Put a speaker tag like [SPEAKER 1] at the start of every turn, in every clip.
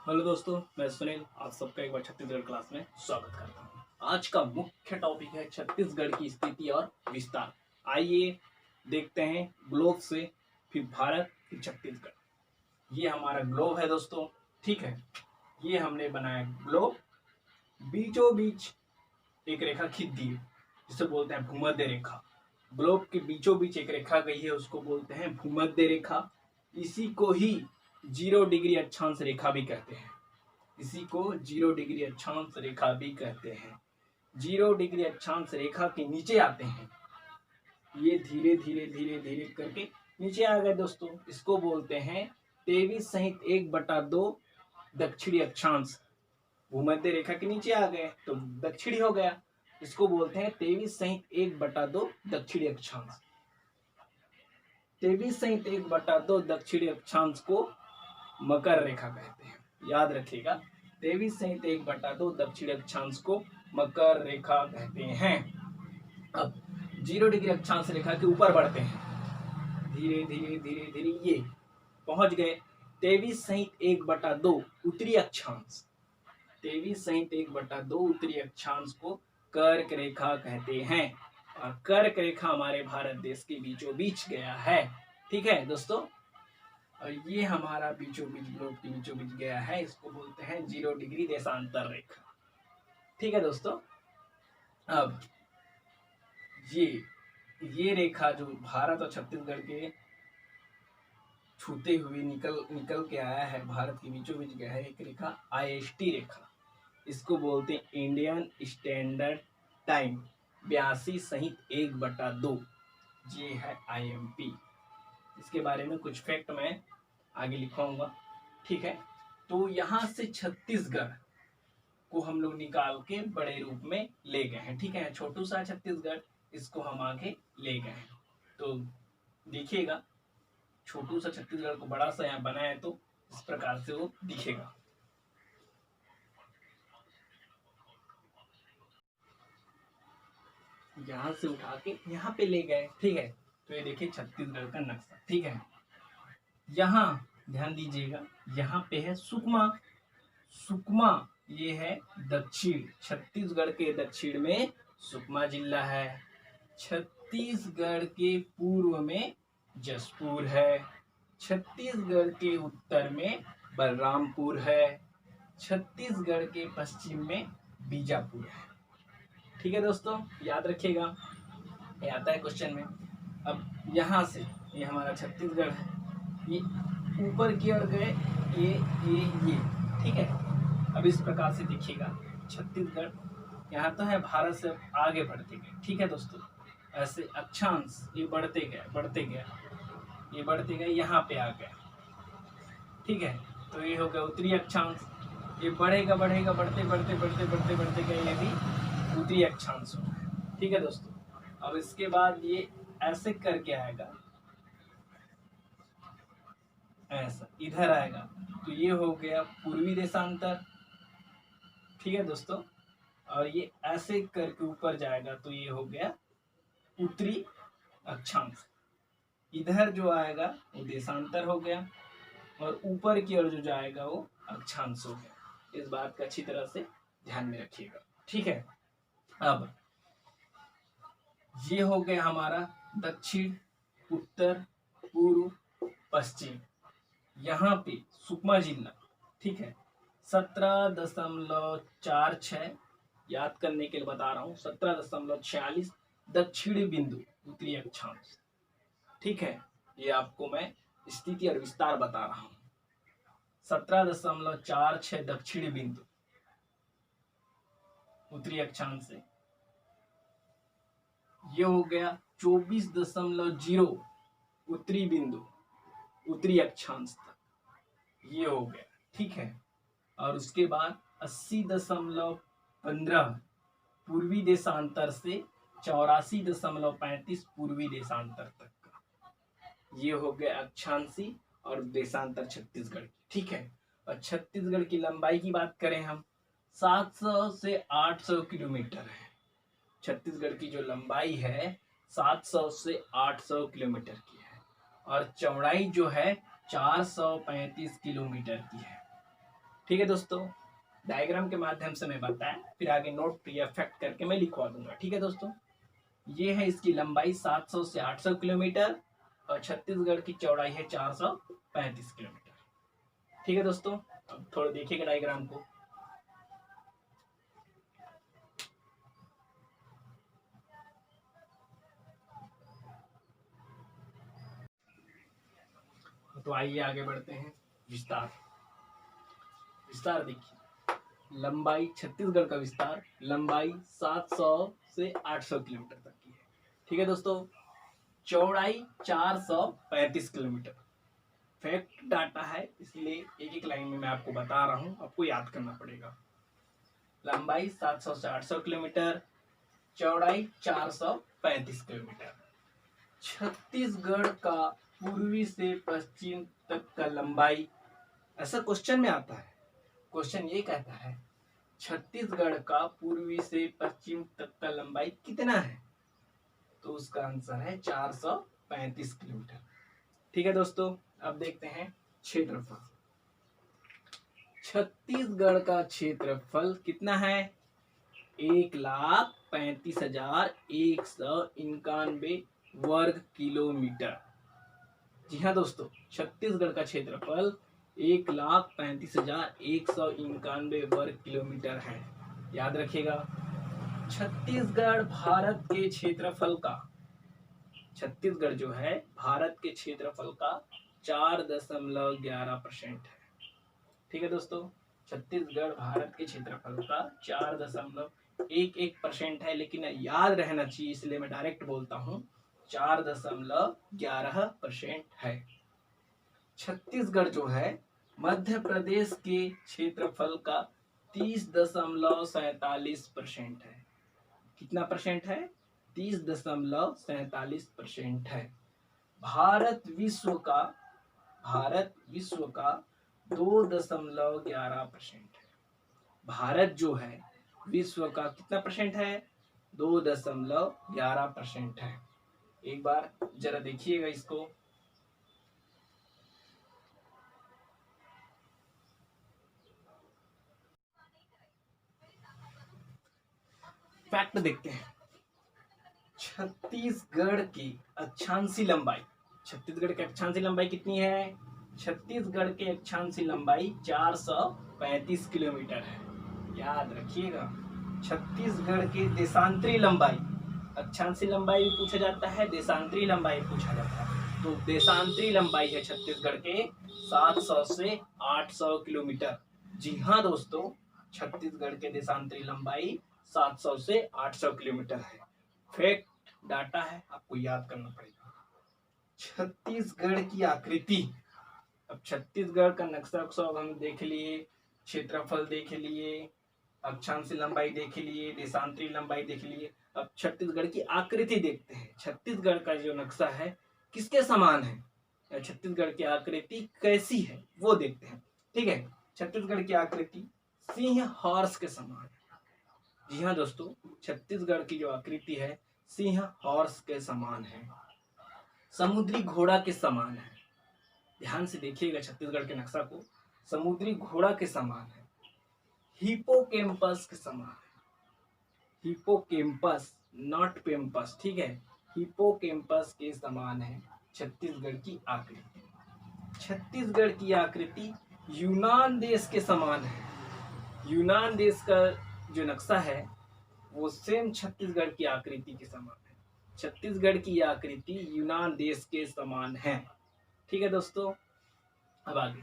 [SPEAKER 1] Hello दोस्तों, मैं सुनील आप सबका एक बार छत्तीसगढ़ क्लास में स्वागत करता हूँ। आज का मुख्य टॉपिक है छत्तीसगढ़ की स्थिति और विस्तार। आइए देखते हैं ग्लोब से, फिर भारत, फिर छत्तीसगढ़। ये हमारा ग्लोब है दोस्तों, ठीक है। ये हमने बनाया ग्लोब, बीचों बीच एक रेखा खींच दी है जिसे बोलते हैं भूमध्य रेखा। ग्लोब के बीचों बीच एक रेखा गई है, उसको बोलते हैं भूमध्य रेखा। इसी को ही 0 डिग्री अक्षांश रेखा भी कहते हैं। इसी को 0 डिग्री अक्षांश रेखा भी कहते हैं। 0 डिग्री अक्षांश रेखा के नीचे आते हैं, ये धीरे धीरे धीरे धीरे करके नीचे आ गए दोस्तों। इसको बोलते हैं 23.1/2 दक्षिणी अक्षांश। भूमध्य रेखा के नीचे आ गए तो दक्षिणी हो गया। इसको बोलते हैं 23.1/2 दक्षिणी अक्षांश। 23.1/2 दक्षिणी अक्षांश को मकर रेखा कहते हैं, याद रखिएगा। 23.1/2 दक्षिणी अक्षांश को मकर रेखा कहते हैं। अब 0 डिग्री अक्षांश रेखा के ऊपर बढ़ते हैं, धीरे धीरे धीरे धीरे ये पहुंच गए 23.1/2 उत्तरी अक्षांश। 23.1/2 उत्तरी अक्षांश को कर्क रेखा कहते हैं। और कर्क रेखा हमारे भारत देश के बीचों बीच गया है, ठीक है दोस्तों। और ये हमारा बीचों बीच ग्लोब के बीचों बीच गया है, इसको बोलते हैं 0 डिग्री देशांतर रेखा, ठीक है दोस्तों। अब ये रेखा जो भारत और छत्तीसगढ़ के छूते हुए निकल के आया है, भारत के बीचों बीच गया है एक रेखा, IST रेखा। इसको बोलते हैं इंडियन स्टैंडर्ड टाइम 82.1/2। ये है IMP। इसके बारे में कुछ फैक्ट मैं आगे लिखवाऊंगा, ठीक है। तो यहाँ से छत्तीसगढ़ को हम लोग निकाल के बड़े रूप में ले गए हैं, ठीक है। छोटू सा छत्तीसगढ़, इसको हम आगे ले गए हैं। तो देखिएगा, छोटू सा छत्तीसगढ़ को बड़ा सा यहाँ बनाए तो इस प्रकार से वो दिखेगा। यहाँ से उठा के यहाँ पे ले गए, ठीक है। तो ये देखिए छत्तीसगढ़ का नक्शा, ठीक है। यहाँ ध्यान दीजिएगा, यहाँ पे है सुकमा। सुकमा ये है दक्षिण, छत्तीसगढ़ के दक्षिण में सुकमा जिला है। छत्तीसगढ़ के पूर्व में जसपुर है। छत्तीसगढ़ के उत्तर में बलरामपुर है। छत्तीसगढ़ के पश्चिम में बीजापुर है, ठीक है दोस्तों, याद रखिएगा, ये आता है क्वेश्चन में। अब यहाँ से ये हमारा छत्तीसगढ़ है, ये ऊपर की ओर गए, ये ठीक है। अब इस प्रकार से देखिएगा छत्तीसगढ़ यहाँ तो है, भारत से आगे बढ़ते गए, ठीक है दोस्तों। ऐसे अक्षांश ये बढ़ते गए, ये बढ़ते गए, यहाँ पे आ गए, ठीक है। तो ये हो गया उत्तरी अक्षांश। ये बढ़ेगा बढ़ेगा बढ़ते बढ़ते बढ़ते बढ़ते बढ़ते गए, ये भी उत्तरी अक्षांश होगा, ठीक है दोस्तों। अब इसके बाद ये ऐसे करके आएगा, ऐसा इधर आएगा, तो ये हो गया पूर्वी देशांतर, ठीक है दोस्तों। और ये ऐसे करके ऊपर जाएगा तो ये हो गया उत्तरी अक्षांश। इधर जो आएगा वो देशांतर हो गया, और ऊपर की ओर जो जाएगा वो अक्षांश हो गया। इस बात का अच्छी तरह से ध्यान में रखिएगा, ठीक है। अब ये हो गया हमारा दक्षिण, उत्तर, पूर्व, पश्चिम। यहाँ पे सुकमा जिला, ठीक है, 17.46, याद करने के लिए बता रहा हूँ, 17.46 दक्षिणी बिंदु उत्तरी अक्षांश, ठीक है। ये आपको मैं स्थिति और विस्तार बता रहा हूँ। 17.46 दक्षिणी बिंदु उत्तरी अक्षांश से ये हो गया 24.0 उत्तरी बिंदु उत्तरी अक्षांश तक, ये हो गया, ठीक है। और उसके बाद 80.15 पूर्वी देशांतर से 84.35 पूर्वी देशांतर तक का, ये हो गया अक्षांशी और देशांतर छत्तीसगढ़ की, ठीक है। और छत्तीसगढ़ की लंबाई की बात करें हम, 700 से 800 किलोमीटर है। छत्तीसगढ़ की जो लंबाई है 700 से 800 किलोमीटर की है, और चौड़ाई जो है 435 किलोमीटर की है। ठीक है दोस्तों, डायग्राम के माध्यम से मैं बताया, फिर आगे नोट या फैक्ट करके मैं लिखवा दूंगा। ठीक है दोस्तों, ये है इसकी लंबाई 700 से 800 किलोमीटर और छत्तीसगढ़ की चौड़ाई है 435 किलोमीटर। ठीक है दोस्तों, अब थोड़ा देखिएगा डायग्राम को। तो आइए आगे बढ़ते हैं। विस्तार, विस्तार देखिए, लंबाई छत्तीसगढ़ का विस्तार लंबाई 700 से 800 किलोमीटर तक की है। ठीक है दोस्तों, चौड़ाई 435 किलोमीटर। फैक्ट डाटा है, इसलिए एक एक लाइन में मैं आपको बता रहा हूं, आपको याद करना पड़ेगा। लंबाई 700 से 800 किलोमीटर, चौड़ाई 435 किलोमीटर। छत्तीसगढ़ का पूर्वी से पश्चिम तक का लंबाई, ऐसा क्वेश्चन में आता है। क्वेश्चन ये कहता है छत्तीसगढ़ का पूर्वी से पश्चिम तक का लंबाई कितना है, तो उसका आंसर है 435 किलोमीटर। ठीक है दोस्तों, अब देखते हैं क्षेत्रफल। छत्तीसगढ़ का क्षेत्रफल कितना है, 1,35,191 वर्ग किलोमीटर। जी हाँ दोस्तों, छत्तीसगढ़ का क्षेत्रफल 1,35,191 वर्ग किलोमीटर है। याद रखिएगा, छत्तीसगढ़ भारत के क्षेत्रफल का, छत्तीसगढ़ जो है भारत के क्षेत्रफल का 4.11% है। ठीक है दोस्तों, छत्तीसगढ़ भारत के क्षेत्रफल का 4.11% है, लेकिन याद रहना चाहिए इसलिए मैं डायरेक्ट बोलता हूँ 4.11% है। छत्तीसगढ़ जो है मध्य प्रदेश के क्षेत्रफल का 30.47% है। कितना परसेंट है, 30.47% है। भारत विश्व का 2.11% है। भारत जो है विश्व का कितना परसेंट है, 2.11% है। एक बार जरा देखिएगा इसको। फैक्ट देखते हैं, छत्तीसगढ़ की अक्षांशीय लंबाई, छत्तीसगढ़ की अक्षांशीय लंबाई कितनी है, छत्तीसगढ़ के अक्षांशीय लंबाई 435 किलोमीटर है। याद रखिएगा, छत्तीसगढ़ की देशांतरी लंबाई, अक्षांशीय लंबाई भी पूछा जाता है, देशांतरी लंबाई पूछा जाता है। तो देशांतरी लंबाई है छत्तीसगढ़ के 700 से 800 किलोमीटर। जी हाँ दोस्तों, छत्तीसगढ़ के देशांतरी लंबाई 700 से 800 किलोमीटर है। फैक्ट डाटा है, आपको याद करना पड़ेगा। छत्तीसगढ़ की आकृति, अब छत्तीसगढ़ का नक्शा अब हम देख लिए, क्षेत्रफल देख लिए, अक्षांशीय लंबाई देख लिए, देशांतरी लंबाई देख लिए। अब छत्तीसगढ़ की आकृति देखते हैं, छत्तीसगढ़ का जो नक्शा है किसके समान है, या छत्तीसगढ़ की आकृति कैसी है वो देखते हैं। ठीक है, छत्तीसगढ़ की आकृति सिंह हॉर्स के समान है। जी हाँ दोस्तों, छत्तीसगढ़ की जो आकृति है सिंह हॉर्स के समान है, समुद्री घोड़ा के समान है। ध्यान से देखिएगा छत्तीसगढ़ के नक्शा को, समुद्री घोड़ा के समान है, हिपोकैम्पस के समान है। हिपोकैम्पस, नॉट पेम्पस, ठीक है, हिपोकैम्पस के समान है छत्तीसगढ़ की आकृति। छत्तीसगढ़ की आकृति यूनान देश के समान है। यूनान देश का जो नक्शा है वो सेम छत्तीसगढ़ की आकृति के समान है। छत्तीसगढ़ की आकृति यूनान देश के समान है। ठीक है दोस्तों, अब आगे,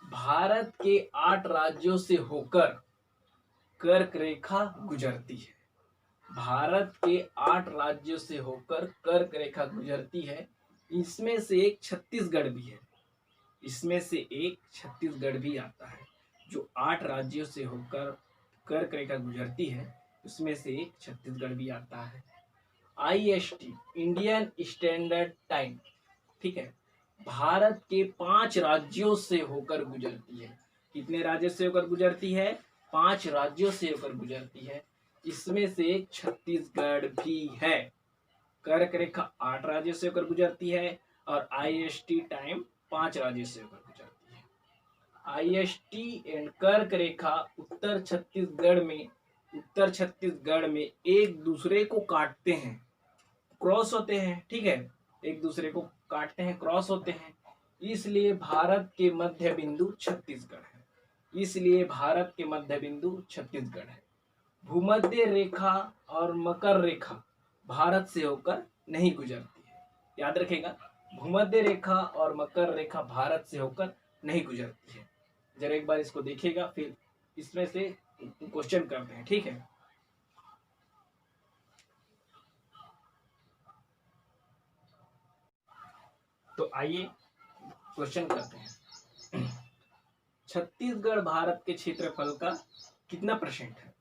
[SPEAKER 1] भारत के 8 राज्यों से होकर कर्क रेखा गुजरती है। भारत के 8 राज्यों से होकर कर्क रेखा गुजरती है, इसमें से एक छत्तीसगढ़ भी है, इसमें से एक छत्तीसगढ़ भी आता है। जो 8 राज्यों से होकर कर्क रेखा गुजरती है उसमें से एक छत्तीसगढ़ भी आता है। IST, इंडियन स्टैंडर्ड टाइम, ठीक है, भारत के 5 राज्यों से होकर गुजरती है। कितने राज्यों से होकर गुजरती है, 5 राज्यों से होकर गुजरती है, इसमें से एक छत्तीसगढ़ भी है। कर्क रेखा 8 राज्यों से होकर गुजरती है और IST टाइम 5 राज्यों से होकर गुजरती है। IST एंड कर्क रेखा उत्तर छत्तीसगढ़ में एक दूसरे को काटते हैं, क्रॉस होते हैं, ठीक है, एक दूसरे को काटते हैं, क्रॉस होते हैं, इसलिए भारत के मध्य बिंदु छत्तीसगढ़ है। इसलिए भारत के मध्य बिंदु छत्तीसगढ़ है। भूमध्य रेखा और मकर रेखा भारत से होकर नहीं गुजरती है, याद रखेगा, भूमध्य रेखा और मकर रेखा भारत से होकर नहीं गुजरती है। जरा एक बार इसको देखिएगा, फिर इसमें से क्वेश्चन करते हैं, ठीक है। तो आइए क्वेश्चन करते हैं। छत्तीसगढ़ भारत के क्षेत्रफल का कितना परसेंट है?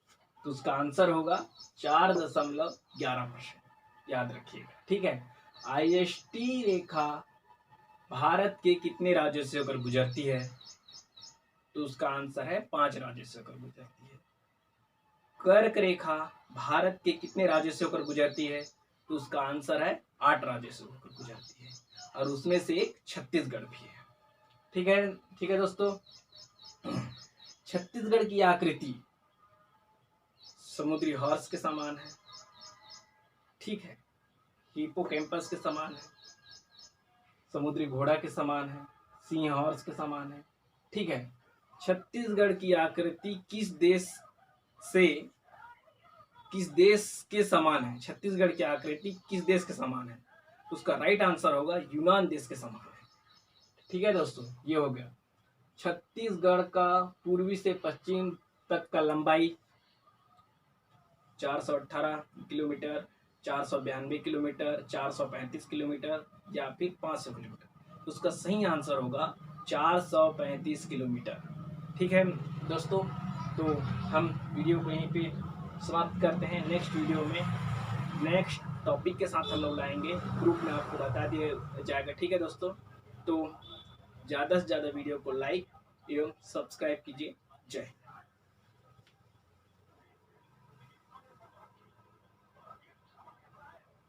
[SPEAKER 1] तो उसका आंसर होगा 4.11%, याद रखिएगा, ठीक है। IST रेखा भारत के कितने राज्यों से होकर गुजरती है? तो उसका आंसर है 5 राज्यों से होकर गुजरती है। कर्क रेखा भारत के कितने राज्यों से होकर गुजरती है? तो उसका आंसर है 8 राज्यों से होकर गुजरती है, और उसमें से एक छत्तीसगढ़ भी है, ठीक है। ठीक है दोस्तों, छत्तीसगढ़ की आकृति समुद्री हॉर्स के समान है, ठीक है, हिप्पोकैम्पस के समान है, समुद्री घोड़ा के समान है, सिंह हॉर्स के समान है, ठीक है। छत्तीसगढ़ की आकृति किस देश के समान है? छत्तीसगढ़ की आकृति किस देश के समान है? उसका राइट आंसर होगा यूनान देश के समान है, ठीक है दोस्तों। ये हो गया छत्तीसगढ़ का पूर्वी से पश्चिम तक का लंबाई 418 किलोमीटर, 492 किलोमीटर, 435 किलोमीटर या फिर 500 किलोमीटर। उसका सही आंसर होगा 435 किलोमीटर, ठीक है दोस्तों। तो हम वीडियो को यहीं पे समाप्त करते हैं। नेक्स्ट वीडियो में नेक्स्ट टॉपिक के साथ हम लोग लाएंगे, ग्रुप में आपको बता दिया जाएगा, ठीक है दोस्तों। तो ज़्यादा से ज़्यादा वीडियो को लाइक एवं सब्सक्राइब कीजिए। जय हिंद।